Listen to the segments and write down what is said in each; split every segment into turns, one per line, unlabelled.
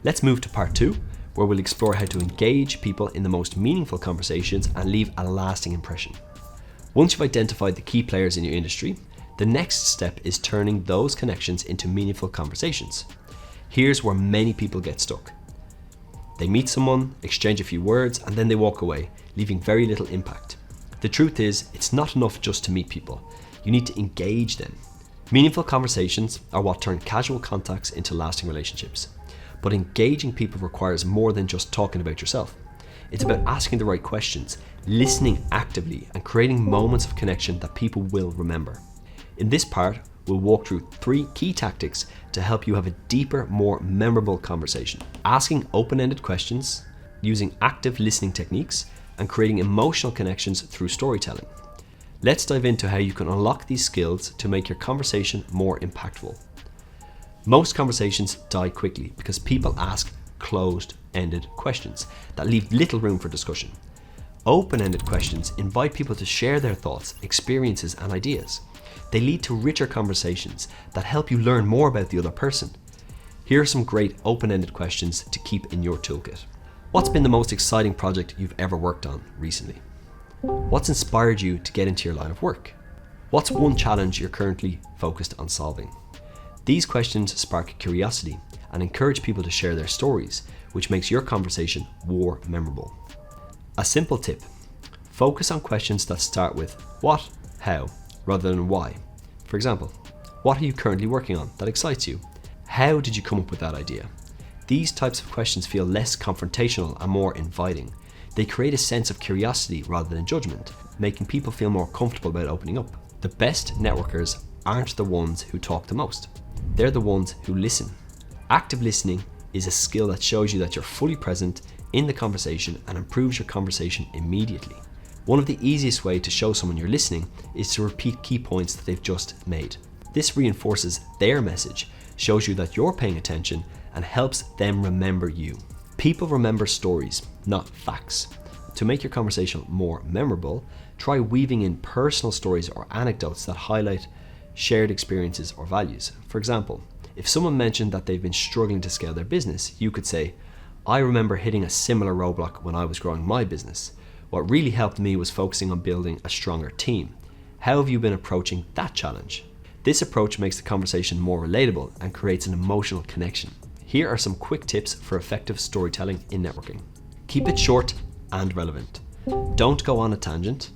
Let's move to part 2, where we'll explore how to engage people in the most meaningful conversations and leave a lasting impression. Once you've identified the key players in your industry, the next step is turning those connections into meaningful conversations. Here's where many people get stuck. They meet someone, exchange a few words, and then they walk away, leaving very little impact. The truth is, it's not enough just to meet people. You need to engage them. Meaningful conversations are what turn casual contacts into lasting relationships. But engaging people requires more than just talking about yourself. It's about asking the right questions, listening actively, and creating moments of connection that people will remember. In this part, we'll walk through 3 key tactics to help you have a deeper, more memorable conversation. Asking open-ended questions, using active listening techniques, and creating emotional connections through storytelling. Let's dive into how you can unlock these skills to make your conversation more impactful. Most conversations die quickly because people ask closed-ended questions that leave little room for discussion. Open-ended questions invite people to share their thoughts, experiences, and ideas. They lead to richer conversations that help you learn more about the other person. Here are some great open-ended questions to keep in your toolkit. What's been the most exciting project you've ever worked on recently? What's inspired you to get into your line of work? What's one challenge you're currently focused on solving? These questions spark curiosity and encourage people to share their stories, which makes your conversation more memorable. A simple tip: focus on questions that start with what, how, rather than why. For example, what are you currently working on that excites you? How did you come up with that idea? These types of questions feel less confrontational and more inviting. They create a sense of curiosity rather than judgment, making people feel more comfortable about opening up. The best networkers aren't the ones who talk the most. They're the ones who listen. Active listening is a skill that shows you that you're fully present in the conversation and improves your conversation immediately. One of the easiest ways to show someone you're listening is to repeat key points that they've just made. This reinforces their message, shows you that you're paying attention, and helps them remember you. People remember stories, not facts. To make your conversation more memorable, try weaving in personal stories or anecdotes that highlight shared experiences or values. For example, if someone mentioned that they've been struggling to scale their business, you could say, "I remember hitting a similar roadblock when I was growing my business. What really helped me was focusing on building a stronger team. How have you been approaching that challenge?" This approach makes the conversation more relatable and creates an emotional connection. Here are some quick tips for effective storytelling in networking. Keep it short and relevant. Don't go on a tangent.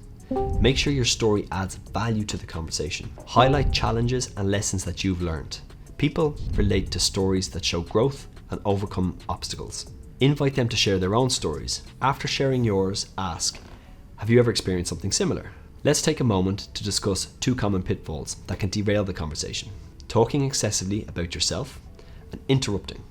Make sure your story adds value to the conversation. Highlight challenges and lessons that you've learned. People relate to stories that show growth and overcome obstacles. Invite them to share their own stories. After sharing yours, ask, "Have you ever experienced something similar?" Let's take a moment to discuss 2 common pitfalls that can derail the conversation: talking excessively about yourself and interrupting.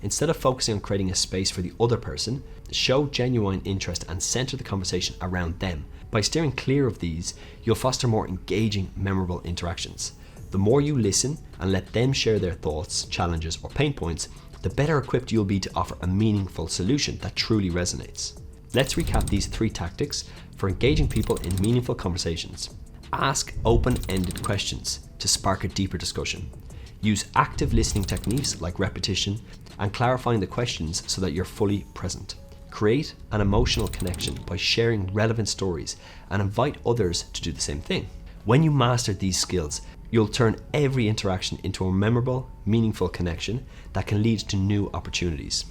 Instead of focusing on creating a space for the other person, show genuine interest and center the conversation around them. By steering clear of these, you'll foster more engaging, memorable interactions. The more you listen and let them share their thoughts, challenges, or pain points, the better equipped you'll be to offer a meaningful solution that truly resonates. Let's recap these 3 tactics for engaging people in meaningful conversations. Ask open-ended questions to spark a deeper discussion. Use active listening techniques like repetition and clarifying the questions so that you're fully present. Create an emotional connection by sharing relevant stories and invite others to do the same thing. When you master these skills, you'll turn every interaction into a memorable, meaningful connection that can lead to new opportunities.